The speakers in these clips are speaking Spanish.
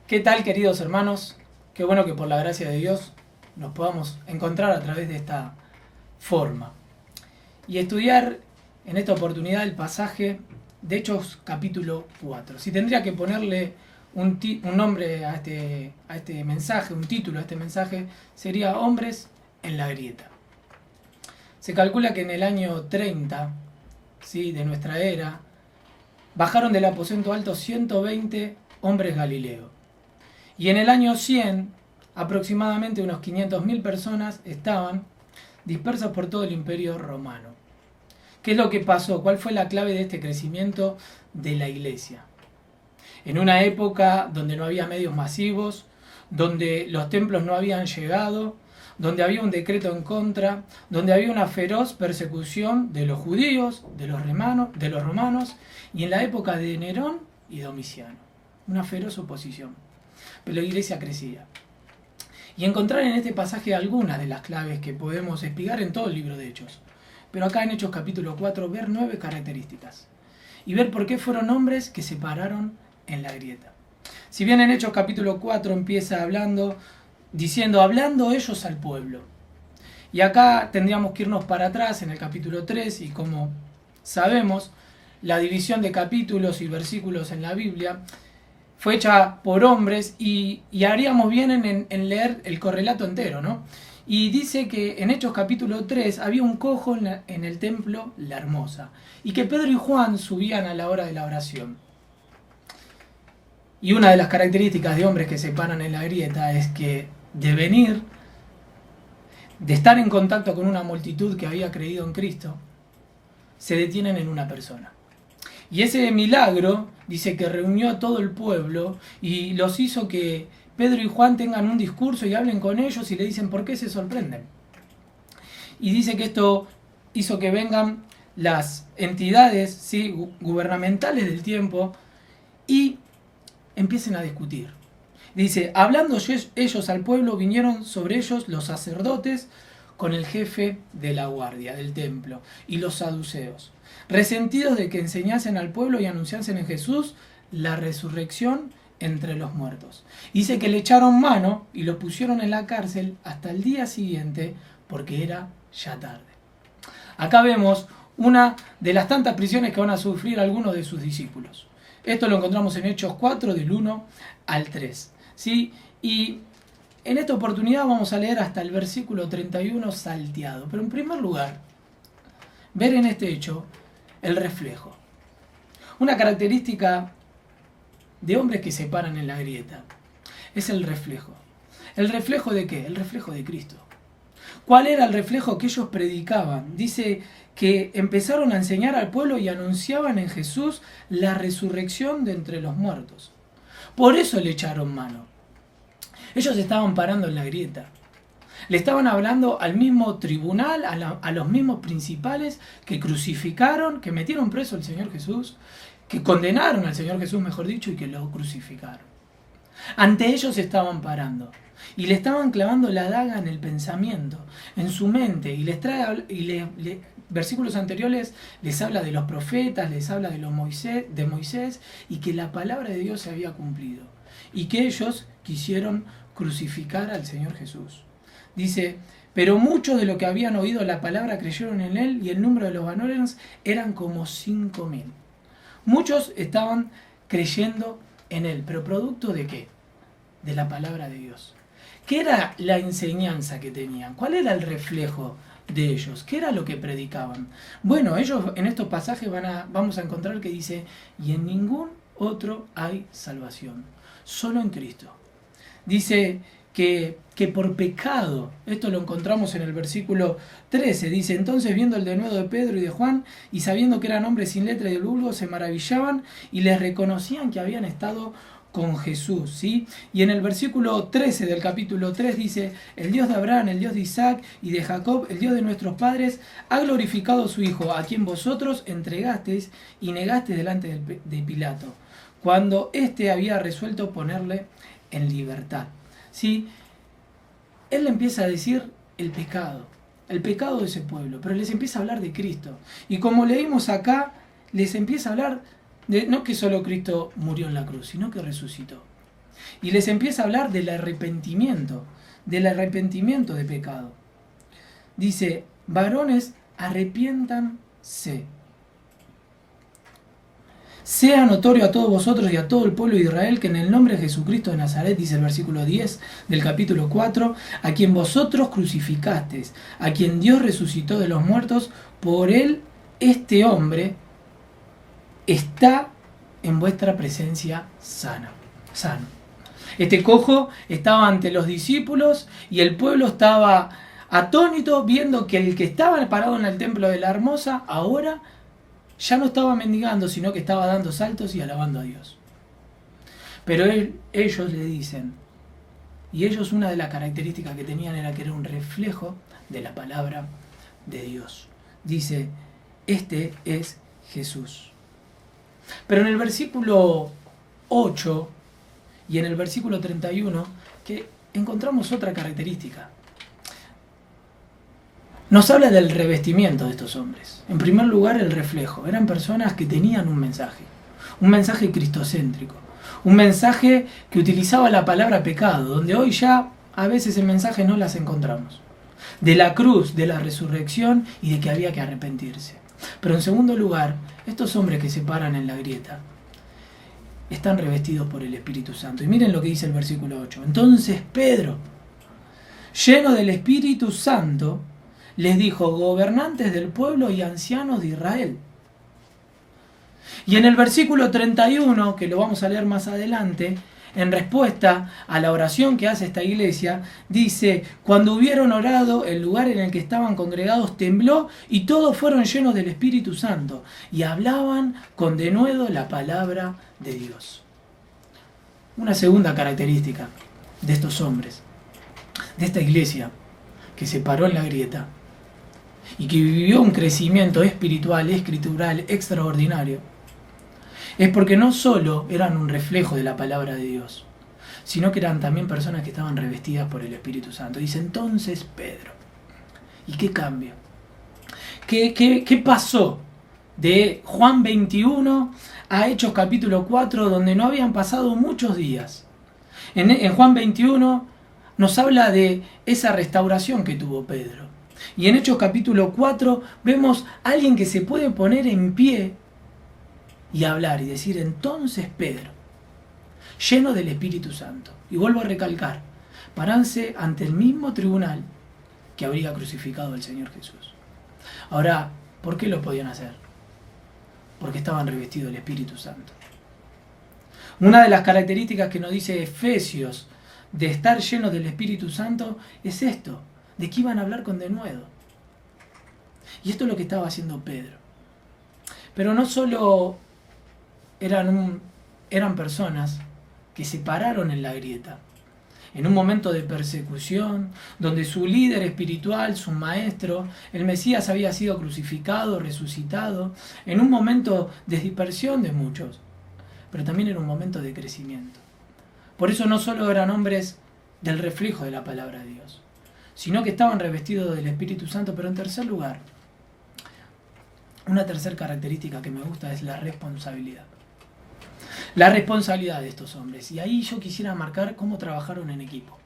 ¿Qué tal, queridos hermanos? Qué bueno que por la gracia de Dios nos podamos encontrar a través de esta forma y estudiar en esta oportunidad el pasaje de Hechos capítulo 4. Si tendría que ponerle un nombre a este mensaje, un título a este mensaje, sería Hombres en la grieta. Se calcula que en el año 30, ¿sí?, de nuestra era, bajaron del aposento alto 120 hombres galileos. Y en el año 100, aproximadamente unos 500.000 personas estaban dispersas por todo el imperio romano. ¿Qué es lo que pasó? ¿Cuál fue la clave de este crecimiento de la iglesia? En una época donde no había medios masivos, donde los templos no habían llegado, donde había un decreto en contra, donde había una feroz persecución de los judíos, de los romanos, y en la época de Nerón y Domiciano. Una feroz oposición. Pero la iglesia crecía. Y encontrar en este pasaje algunas de las claves que podemos espigar en todo el libro de Hechos. Pero acá en Hechos capítulo 4, ver 9 características. Y ver por qué fueron hombres que se pararon en la grieta. Si bien en Hechos capítulo 4 empieza hablando ellos al pueblo. Y acá tendríamos que irnos para atrás en el capítulo 3 y como sabemos, la división de capítulos y versículos en la Biblia fue hecha por hombres y haríamos bien en leer el correlato entero, ¿no? Y dice que en Hechos capítulo 3 había un cojo en el templo La Hermosa y que Pedro y Juan subían a la hora de la oración. Y una de las características de hombres que se paran en la grieta es que de estar en contacto con una multitud que había creído en Cristo, se detienen en una persona. Y ese milagro dice que reunió a todo el pueblo y los hizo que Pedro y Juan tengan un discurso y hablen con ellos y le dicen por qué se sorprenden. Y dice que esto hizo que vengan las entidades, ¿sí?, gubernamentales del tiempo y empiecen a discutir. Dice, hablando ellos al pueblo, vinieron sobre ellos los sacerdotes con el jefe de la guardia del templo y los saduceos, resentidos de que enseñasen al pueblo y anunciasen en Jesús la resurrección entre los muertos. Dice que le echaron mano y lo pusieron en la cárcel hasta el día siguiente porque era ya tarde. Acá vemos una de las tantas prisiones que van a sufrir algunos de sus discípulos. Esto lo encontramos en Hechos 4 del 1 al 3. ¿Sí? Y en esta oportunidad vamos a leer hasta el versículo 31 salteado. Pero en primer lugar, ver en este hecho el reflejo. Una característica de hombres que se paran en la grieta es el reflejo. ¿El reflejo de qué? El reflejo de Cristo. ¿Cuál era el reflejo que ellos predicaban? Dice que empezaron a enseñar al pueblo y anunciaban en Jesús la resurrección de entre los muertos. Por eso le echaron mano. Ellos estaban parando en la grieta. Le estaban hablando al mismo tribunal, a los mismos principales que crucificaron, que metieron preso al Señor Jesús, que condenaron al Señor Jesús, mejor dicho, y que lo crucificaron. Ante ellos estaban parando y le estaban clavando la daga en el pensamiento, en su mente, y versículos anteriores les habla de los profetas, les habla de Moisés, y que la palabra de Dios se había cumplido, y que ellos quisieron crucificar al Señor Jesús. Dice, pero muchos de los que habían oído la palabra creyeron en él, y el número de los varones eran como 5.000. Muchos estaban creyendo en él, pero ¿producto de qué? De la palabra de Dios. ¿Qué era la enseñanza que tenían? ¿Cuál era el reflejo de ellos? ¿Qué era lo que predicaban? Bueno, ellos en estos pasajes vamos a encontrar que dice, y en ningún otro hay salvación, solo en Cristo. Dice que por pecado, esto lo encontramos en el versículo 13, dice, entonces viendo el denuedo de Pedro y de Juan, y sabiendo que eran hombres sin letra y de vulgo, se maravillaban y les reconocían que habían estado con Jesús, ¿sí? Y en el versículo 13 del capítulo 3 dice, el Dios de Abraham, el Dios de Isaac y de Jacob, el Dios de nuestros padres, ha glorificado a su Hijo, a quien vosotros entregasteis y negasteis delante de Pilato, cuando éste había resuelto ponerle en libertad. ¿Sí? Él le empieza a decir el pecado de ese pueblo, pero les empieza a hablar de Cristo. Y como leímos acá, les empieza a hablar de no que solo Cristo murió en la cruz, sino que resucitó. Y les empieza a hablar del arrepentimiento de pecado. Dice, varones, arrepiéntanse. Sea notorio a todos vosotros y a todo el pueblo de Israel que en el nombre de Jesucristo de Nazaret, dice el versículo 10 del capítulo 4, a quien vosotros crucificasteis, a quien Dios resucitó de los muertos, por él este hombre está en vuestra presencia sano. Este cojo estaba ante los discípulos y el pueblo estaba atónito viendo que el que estaba parado en el templo de la Hermosa ahora ya no estaba mendigando, sino que estaba dando saltos y alabando a Dios. Pero ellos le dicen, y ellos una de las características que tenían era que era un reflejo de la palabra de Dios. Dice, este es Jesús. Pero en el versículo 8 y en el versículo 31 que encontramos otra característica. Nos habla del revestimiento de estos hombres. En primer lugar, el reflejo. Eran personas que tenían un mensaje cristocéntrico, un mensaje que utilizaba la palabra pecado, donde hoy ya a veces el mensaje no las encontramos. De la cruz, de la resurrección y de que había que arrepentirse. Pero en segundo lugar, estos hombres que se paran en la grieta están revestidos por el Espíritu Santo. Y miren lo que dice el versículo 8. Entonces Pedro, lleno del Espíritu Santo, les dijo, gobernantes del pueblo y ancianos de Israel. Y en el versículo 31, que lo vamos a leer más adelante, en respuesta a la oración que hace esta iglesia, dice, cuando hubieron orado, el lugar en el que estaban congregados tembló y todos fueron llenos del Espíritu Santo y hablaban con denuedo la palabra de Dios. Una segunda característica de estos hombres, de esta iglesia que se paró en la grieta y que vivió un crecimiento espiritual, escritural, extraordinario, es porque no solo eran un reflejo de la palabra de Dios, sino que eran también personas que estaban revestidas por el Espíritu Santo. Dice entonces Pedro. ¿Y qué cambio? ¿Qué pasó de Juan 21 a Hechos capítulo 4, donde no habían pasado muchos días? En Juan 21 nos habla de esa restauración que tuvo Pedro. Y en Hechos capítulo 4 vemos a alguien que se puede poner en pie y hablar y decir, entonces Pedro, lleno del Espíritu Santo. Y vuelvo a recalcar, pararse ante el mismo tribunal que habría crucificado al Señor Jesús. Ahora, ¿por qué lo podían hacer? Porque estaban revestidos del Espíritu Santo. Una de las características que nos dice Efesios de estar llenos del Espíritu Santo es esto, de que iban a hablar con denuedo. Y esto es lo que estaba haciendo Pedro. Pero no solo eran personas que se pararon en la grieta, en un momento de persecución, donde su líder espiritual, su maestro, el Mesías había sido crucificado, resucitado, en un momento de dispersión de muchos, pero también era un momento de crecimiento. Por eso no solo eran hombres del reflejo de la palabra de Dios, sino que estaban revestidos del Espíritu Santo, pero en tercer lugar, una tercera característica que me gusta es la responsabilidad. La responsabilidad de estos hombres. Y ahí yo quisiera marcar cómo trabajaron en equipo.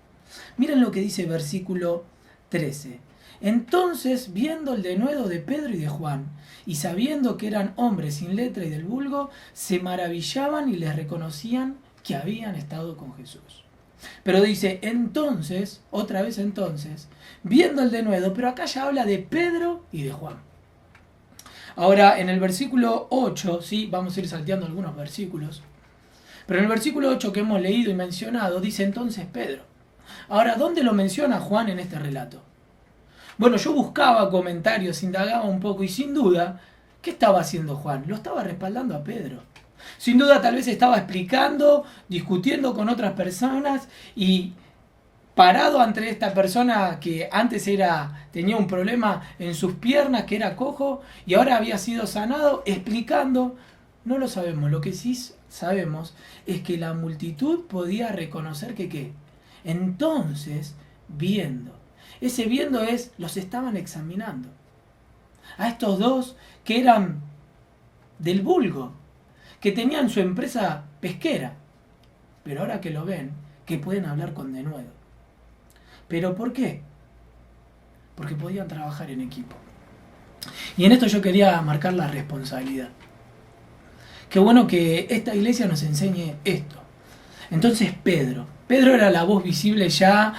Miren lo que dice el versículo 13. Entonces, viendo el denuedo de Pedro y de Juan, y sabiendo que eran hombres sin letra y del vulgo, se maravillaban y les reconocían que habían estado con Jesús. Pero dice, entonces, otra vez entonces, viendo el denuedo, pero acá ya habla de Pedro y de Juan. Ahora, en el versículo 8, ¿sí? Vamos a ir salteando algunos versículos, pero en el versículo 8 que hemos leído y mencionado, dice entonces Pedro. Ahora, ¿dónde lo menciona Juan en este relato? Bueno, yo buscaba comentarios, indagaba un poco y sin duda, ¿qué estaba haciendo Juan? Lo estaba respaldando a Pedro. Sin duda tal vez estaba explicando, discutiendo con otras personas y parado ante esta persona que antes tenía un problema en sus piernas, que era cojo y ahora había sido sanado, explicando. No lo sabemos, lo que sí sabemos es que la multitud podía reconocer que ¿qué? Entonces, viendo. Ese viendo es, los estaban examinando. A estos dos que eran del vulgo, que tenían su empresa pesquera, pero ahora que lo ven, que pueden hablar con denuedo. ¿Pero por qué? Porque podían trabajar en equipo. Y en esto yo quería marcar la responsabilidad. Qué bueno que esta iglesia nos enseñe esto. Entonces Pedro era la voz visible ya,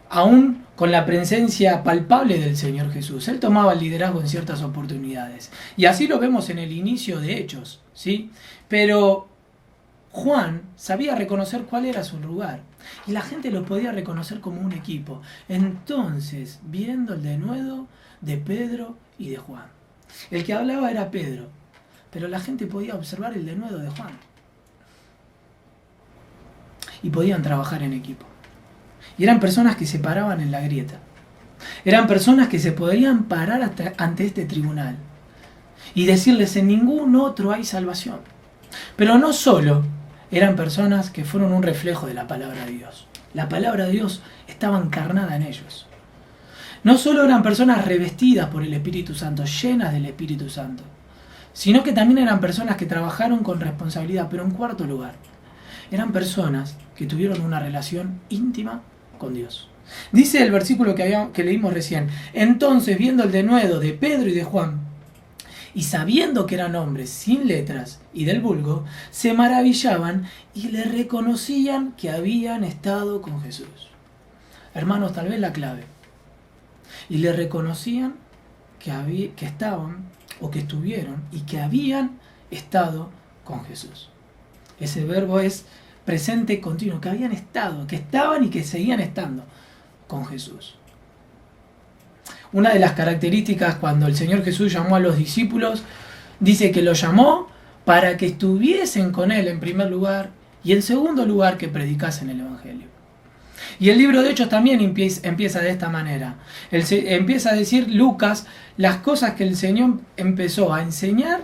aún con la presencia palpable del Señor Jesús. Él tomaba el liderazgo en ciertas oportunidades. Y así lo vemos en el inicio de Hechos, ¿sí? Pero Juan sabía reconocer cuál era su lugar. Y la gente lo podía reconocer como un equipo. Entonces, viendo el denuedo de Pedro y de Juan. El que hablaba era Pedro, pero la gente podía observar el denuedo de Juan. Y podían trabajar en equipo. Y eran personas que se paraban en la grieta. Eran personas que se podían parar ante este tribunal y decirles: en ningún otro hay salvación. Pero no solo eran personas que fueron un reflejo de la palabra de Dios. La palabra de Dios estaba encarnada en ellos. No solo eran personas revestidas por el Espíritu Santo, llenas del Espíritu Santo, sino que también eran personas que trabajaron con responsabilidad. Pero en cuarto lugar, eran personas que tuvieron una relación íntima con Dios. Dice el versículo que leímos recién: entonces, viendo el denuedo de Pedro y de Juan, y sabiendo que eran hombres sin letras y del vulgo, se maravillaban y le reconocían que habían estado con Jesús. Hermanos, tal vez la clave. Y le reconocían que estaban o que estuvieron y que habían estado con Jesús. Ese verbo es presente continuo, que habían estado, que estaban y que seguían estando con Jesús. Una de las características cuando el Señor Jesús llamó a los discípulos, dice que los llamó para que estuviesen con Él en primer lugar y en segundo lugar que predicasen el Evangelio. Y el libro de Hechos también empieza de esta manera. Empieza a decir Lucas las cosas que el Señor empezó a enseñar,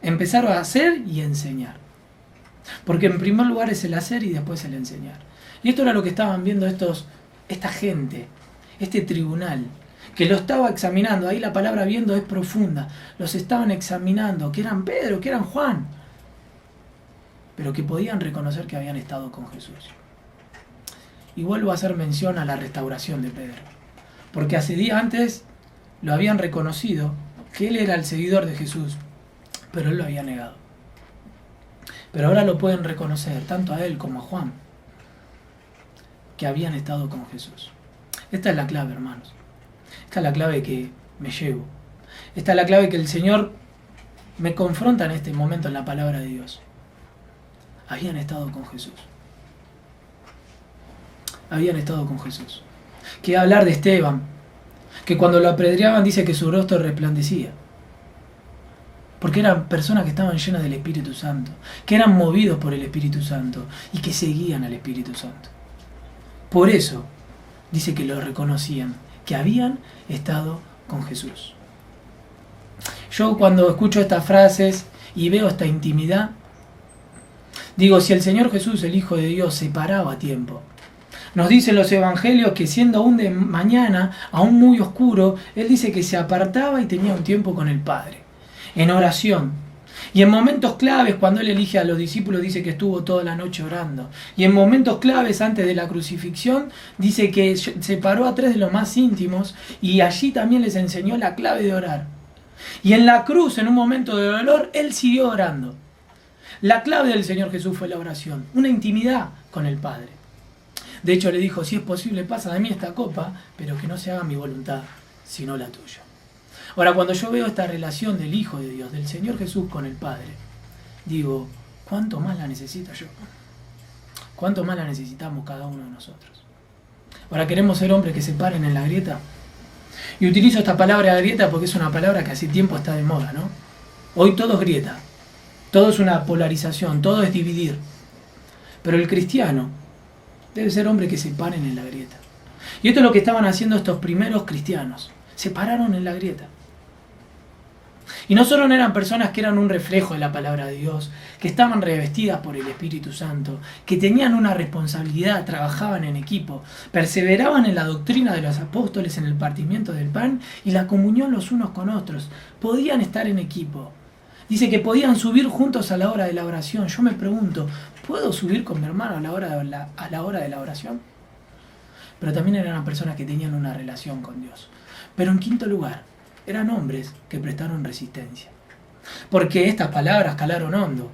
empezaron a hacer y enseñar. Porque en primer lugar es el hacer y después el enseñar. Y esto era lo que estaban viendo esta gente, este tribunal, que lo estaba examinando. Ahí la palabra viendo es profunda. Los estaban examinando, que eran Pedro, que eran Juan, pero que podían reconocer que habían estado con Jesús. Y vuelvo a hacer mención a la restauración de Pedro, porque hace días antes lo habían reconocido, que él era el seguidor de Jesús, pero él lo había negado. Pero ahora lo pueden reconocer, tanto a él como a Juan, que habían estado con Jesús. Esta es la clave, hermanos. Esta es la clave que me llevo. Esta es la clave que el Señor me confronta en este momento en la palabra de Dios. Habían estado con Jesús. Habían estado con Jesús. Que hablar de Esteban, que cuando lo apedreaban dice que su rostro resplandecía. Porque eran personas que estaban llenas del Espíritu Santo, que eran movidos por el Espíritu Santo y que seguían al Espíritu Santo. Por eso dice que lo reconocían, que habían estado con Jesús. Yo cuando escucho estas frases y veo esta intimidad, digo, si el Señor Jesús, el Hijo de Dios, se paraba a tiempo. Nos dicen los evangelios que siendo aún de mañana, aún muy oscuro, Él dice que se apartaba y tenía un tiempo con el Padre, en oración. Y en momentos claves, cuando Él elige a los discípulos, dice que estuvo toda la noche orando. Y en momentos claves, antes de la crucifixión, dice que se paró a 3 de los más íntimos y allí también les enseñó la clave de orar. Y en la cruz, en un momento de dolor, Él siguió orando. La clave del Señor Jesús fue la oración, una intimidad con el Padre. De hecho, le dijo: si es posible, pasa de mí esta copa, pero que no se haga mi voluntad, sino la tuya. Ahora, cuando yo veo esta relación del Hijo de Dios, del Señor Jesús con el Padre, digo, ¿cuánto más la necesito yo? ¿Cuánto más la necesitamos cada uno de nosotros? Ahora, queremos ser hombres que se paren en la grieta. Y utilizo esta palabra grieta porque es una palabra que hace tiempo está de moda, ¿no? Hoy todo es grieta, todo es una polarización, todo es dividir. Pero el cristiano debe ser hombre que se paren en la grieta. Y esto es lo que estaban haciendo estos primeros cristianos. Se pararon en la grieta. Y no solo eran personas que eran un reflejo de la palabra de Dios, que estaban revestidas por el Espíritu Santo, que tenían una responsabilidad, trabajaban en equipo, perseveraban en la doctrina de los apóstoles, en el partimiento del pan y la comunión los unos con otros. Podían estar en equipo. Dice que podían subir juntos a la hora de la oración. Yo me pregunto, ¿puedo subir con mi hermano a la hora de la oración? Pero también eran personas que tenían una relación con Dios. Pero en quinto lugar, eran hombres que prestaron resistencia. Porque estas palabras calaron hondo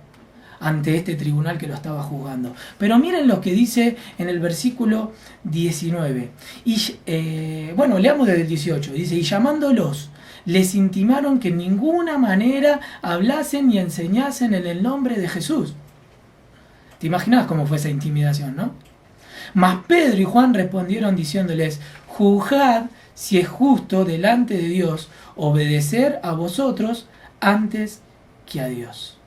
ante este tribunal que lo estaba juzgando. Pero miren lo que dice en el versículo 19. Leamos desde el 18. Dice, y llamándolos, les intimaron que en ninguna manera hablasen ni enseñasen en el nombre de Jesús. ¿Te imaginas cómo fue esa intimidación, no? Mas Pedro y Juan respondieron diciéndoles, juzgad si es justo delante de Dios obedecer a vosotros antes que a Dios.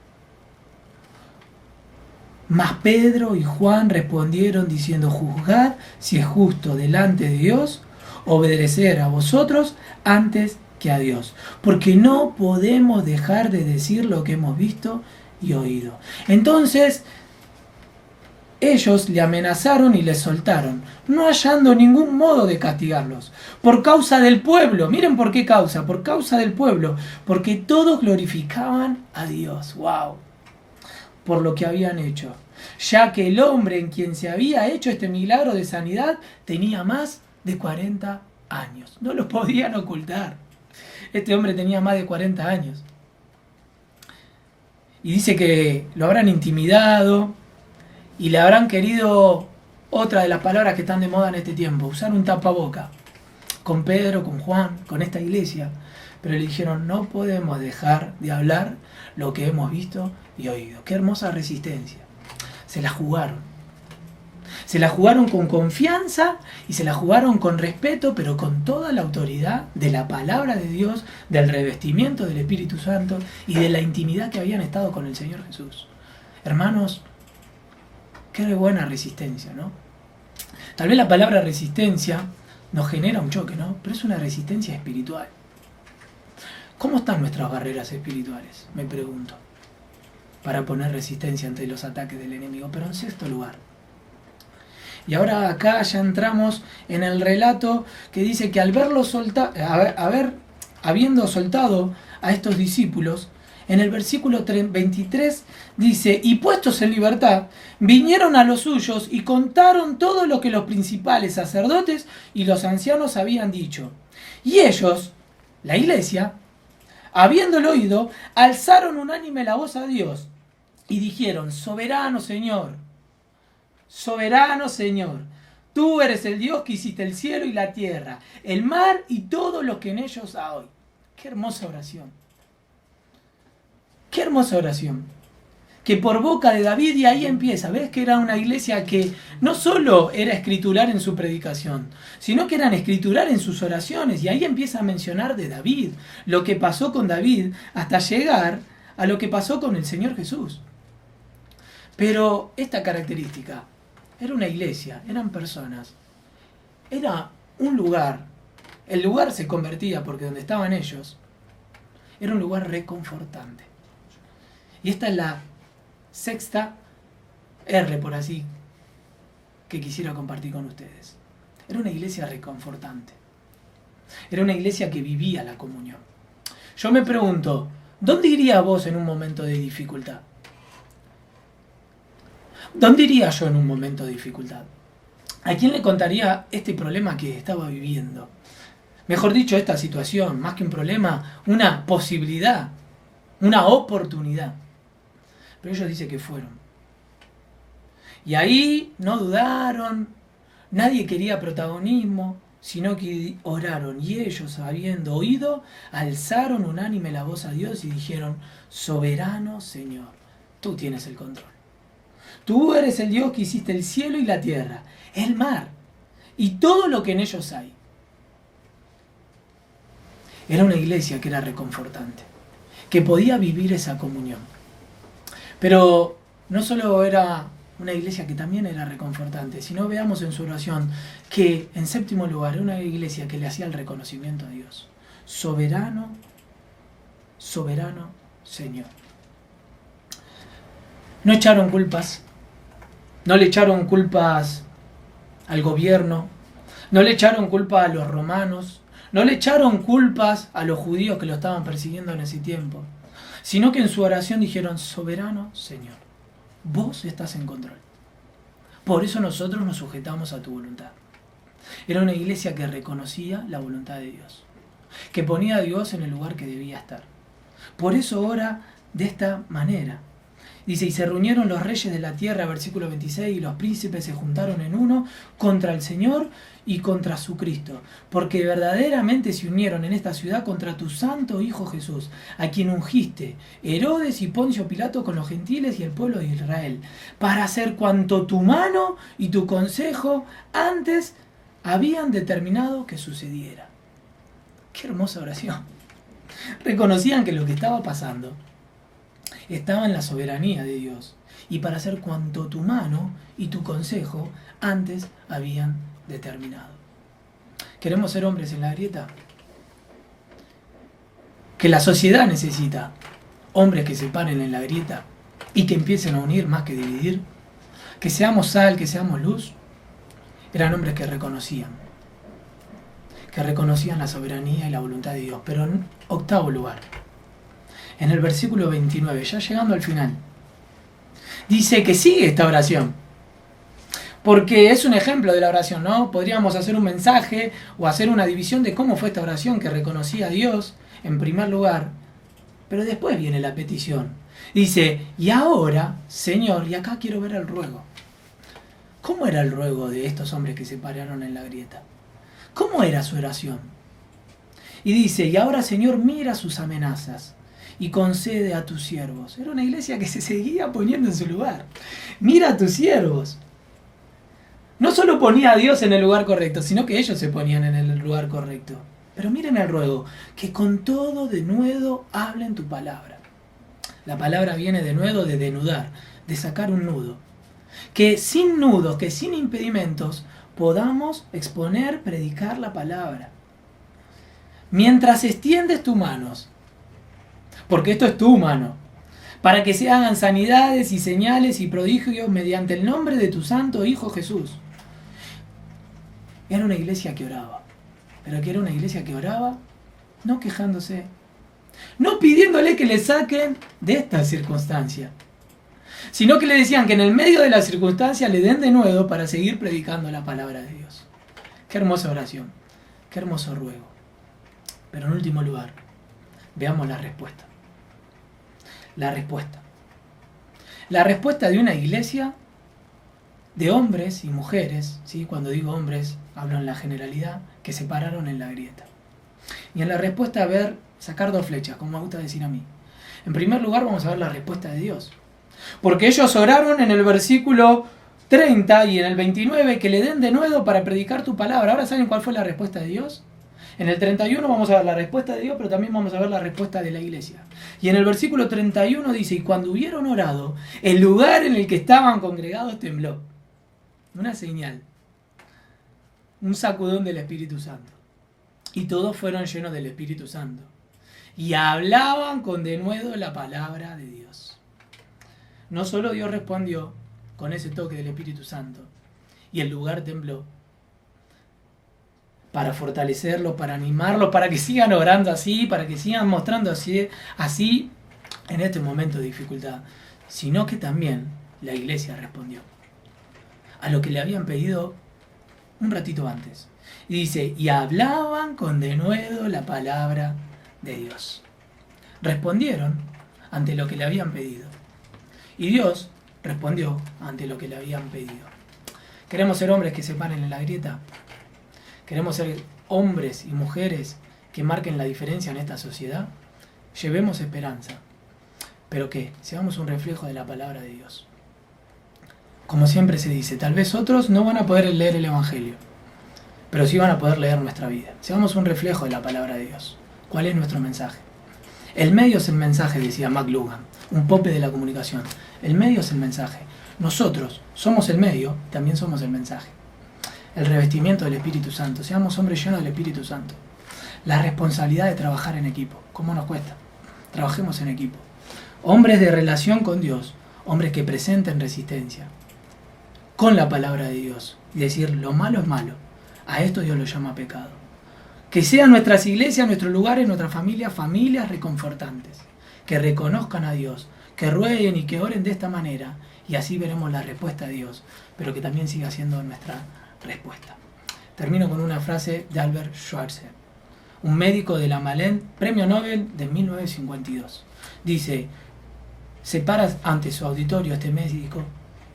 Mas Pedro y Juan respondieron diciendo, juzgad si es justo delante de Dios obedecer a vosotros antes que a Dios, porque no podemos dejar de decir lo que hemos visto y oído. Entonces ellos le amenazaron y le soltaron, no hallando ningún modo de castigarlos, por causa del pueblo. Miren por qué causa, por causa del pueblo, porque todos glorificaban a Dios. ¡Wow! Por lo que habían hecho, ya que el hombre en quien se había hecho este milagro de sanidad tenía más de 40 años. No lo podían ocultar. Este hombre tenía más de 40 años. Y dice que lo habrán intimidado y le habrán querido, otra de las palabras que están de moda en este tiempo, usar un tapaboca con Pedro, con Juan, con esta iglesia. Pero le dijeron, no podemos dejar de hablar lo que hemos visto y oído. Qué hermosa resistencia. Se la jugaron. Se la jugaron con confianza y se la jugaron con respeto, pero con toda la autoridad de la palabra de Dios, del revestimiento del Espíritu Santo y de la intimidad que habían estado con el Señor Jesús. Hermanos, qué buena resistencia, ¿no? Tal vez la palabra resistencia nos genera un choque, ¿no? Pero es una resistencia espiritual. ¿Cómo están nuestras barreras espirituales? Me pregunto. Para poner resistencia ante los ataques del enemigo. Pero en sexto lugar. Y ahora acá ya entramos en el relato que dice que al habiendo soltado a estos discípulos, en el versículo 23 dice, y puestos en libertad, vinieron a los suyos y contaron todo lo que los principales sacerdotes y los ancianos habían dicho. Y ellos, la iglesia, habiéndolo oído, alzaron unánime la voz a Dios y dijeron, soberano Señor, tú eres el Dios que hiciste el cielo y la tierra, el mar y todo lo que en ellos hay. Qué hermosa oración. Qué hermosa oración. Que por boca de David, y ahí empieza. ¿Ves que era una iglesia que no solo era escritural en su predicación, sino que eran escritural en sus oraciones? Y ahí empieza a mencionar de David, lo que pasó con David, hasta llegar a lo que pasó con el Señor Jesús. Pero esta característica, era una iglesia, eran personas, era un lugar. El lugar se convertía, porque donde estaban ellos, era un lugar reconfortante. Y esta es la sexta R, por así, que quisiera compartir con ustedes. Era una iglesia reconfortante. Era una iglesia que vivía la comunión. Yo me pregunto, ¿dónde irías vos en un momento de dificultad? ¿Dónde iría yo en un momento de dificultad? ¿A quién le contaría este problema que estaba viviendo? Mejor dicho, esta situación, más que un problema, una posibilidad, una oportunidad. Pero ellos dicen que fueron. Y ahí no dudaron, nadie quería protagonismo, sino que oraron. Y ellos, habiendo oído, alzaron unánime la voz a Dios y dijeron, soberano Señor, tú tienes el control. Tú eres el Dios que hiciste el cielo y la tierra, el mar y todo lo que en ellos hay. Era una iglesia que era reconfortante, que podía vivir esa comunión. Pero no solo era una iglesia que también era reconfortante, sino veamos en su oración que, en séptimo lugar, era una iglesia que le hacía el reconocimiento a Dios. Soberano, soberano Señor. No echaron culpas, no le echaron culpas al gobierno, no le echaron culpa a los romanos, no le echaron culpas a los judíos que lo estaban persiguiendo en ese tiempo. sino que en su oración dijeron: soberano Señor, vos estás en control. Por eso nosotros nos sujetamos a tu voluntad. Era una iglesia que reconocía la voluntad de Dios, que ponía a Dios en el lugar que debía estar. Por eso ora de esta manera. Dice: y se reunieron los reyes de la tierra, versículo 26, y los príncipes se juntaron en uno contra el Señor y contra su Cristo, porque verdaderamente se unieron en esta ciudad contra tu santo Hijo Jesús, a quien ungiste, Herodes y Poncio Pilato, con los gentiles y el pueblo de Israel, para hacer cuanto tu mano y tu consejo antes habían determinado que sucediera. Qué hermosa oración. Reconocían que lo que estaba pasando estaba en la soberanía de Dios, y para hacer cuanto tu mano y tu consejo antes habían determinado. ¿Queremos ser hombres en la grieta? Que la sociedad necesita hombres que se paren en la grieta y que empiecen a unir más que dividir. Que seamos sal, que seamos luz. Eran hombres que reconocían la soberanía y la voluntad de Dios. Pero en octavo lugar, en el versículo 29, ya llegando al final, dice que sigue esta oración, porque es un ejemplo de la oración, ¿no? Podríamos hacer un mensaje o hacer una división de cómo fue esta oración que reconocía a Dios en primer lugar, pero después viene la petición. Dice: y ahora, Señor, y acá quiero ver el ruego. ¿Cómo era el ruego de estos hombres que se pararon en la grieta? ¿Cómo era su oración? Y dice: y ahora, Señor, mira sus amenazas y concede a tus siervos. Era una iglesia que se seguía poniendo en su lugar. Mira a tus siervos. No solo ponía a Dios en el lugar correcto, sino que ellos se ponían en el lugar correcto. Pero miren el ruego: que con todo denuedo hablen tu palabra. La palabra viene denuedo de denudar, de sacar un nudo. Que sin nudos, que sin impedimentos, podamos exponer, predicar la palabra. Mientras extiendes tus manos, porque esto es tu mano, para que se hagan sanidades y señales y prodigios mediante el nombre de tu santo Hijo Jesús. Era una iglesia que oraba, pero que era una iglesia que oraba no quejándose, no pidiéndole que le saquen de esta circunstancia, sino que le decían que en el medio de la circunstancia le den de nuevo para seguir predicando la palabra de Dios. Qué hermosa oración, qué hermoso ruego. Pero en último lugar, veamos la respuesta. La respuesta. La respuesta de una iglesia de hombres y mujeres, ¿sí? Cuando digo hombres, hablo en la generalidad, que se pararon en la grieta. Y en la respuesta sacar dos flechas, como me gusta decir a mí. En primer lugar, vamos a ver la respuesta de Dios. Porque ellos oraron en el versículo 30 y en el 29 que le den de nuevo para predicar tu palabra. Ahora, ¿saben cuál fue la respuesta de Dios? En el 31 vamos a ver la respuesta de Dios, pero también vamos a ver la respuesta de la iglesia. Y en el versículo 31 dice: y cuando hubieron orado, el lugar en el que estaban congregados tembló. Una señal, un sacudón del Espíritu Santo. Y todos fueron llenos del Espíritu Santo. Y hablaban con denuedo la palabra de Dios. No solo Dios respondió con ese toque del Espíritu Santo, y el lugar tembló, para fortalecerlo, para animarlo, para que sigan orando así, para que sigan mostrando así en este momento de dificultad, sino que también la iglesia respondió a lo que le habían pedido un ratito antes. Y dice: y hablaban con denuedo la palabra de Dios. Respondieron ante lo que le habían pedido. Y Dios respondió ante lo que le habían pedido. ¿Queremos ser hombres que se paren en la grieta? ¿Queremos ser hombres y mujeres que marquen la diferencia en esta sociedad? Llevemos esperanza. ¿Pero qué? Seamos un reflejo de la palabra de Dios. Como siempre se dice, tal vez otros no van a poder leer el Evangelio, pero sí van a poder leer nuestra vida. Seamos un reflejo de la palabra de Dios. ¿Cuál es nuestro mensaje? El medio es el mensaje, decía McLuhan, un pope de la comunicación. El medio es el mensaje. Nosotros somos el medio, también somos el mensaje. El revestimiento del Espíritu Santo. Seamos hombres llenos del Espíritu Santo. La responsabilidad de trabajar en equipo. ¿Cómo nos cuesta? Trabajemos en equipo. Hombres de relación con Dios. Hombres que presenten resistencia con la palabra de Dios. Y decir: lo malo es malo. A esto Dios lo llama pecado. Que sean nuestras iglesias, nuestros lugares, nuestras familias, familias reconfortantes. que reconozcan a Dios, que rueguen y que oren de esta manera, y así veremos la respuesta de Dios, pero que también siga siendo nuestra respuesta. Termino con una frase de Albert Schweitzer, un médico de la Malén, premio Nobel de 1952. Dice, se para ante su auditorio este médico,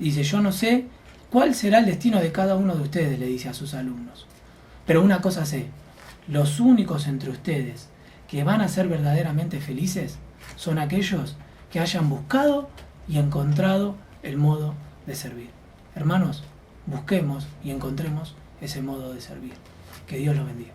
y dice, yo no sé cuál será el destino de cada uno de ustedes, le dice a sus alumnos, pero una cosa sé, los únicos entre ustedes que van a ser verdaderamente felices son aquellos que hayan buscado y encontrado el modo de servir. Hermanos, busquemos y encontremos ese modo de servir. Que Dios los bendiga.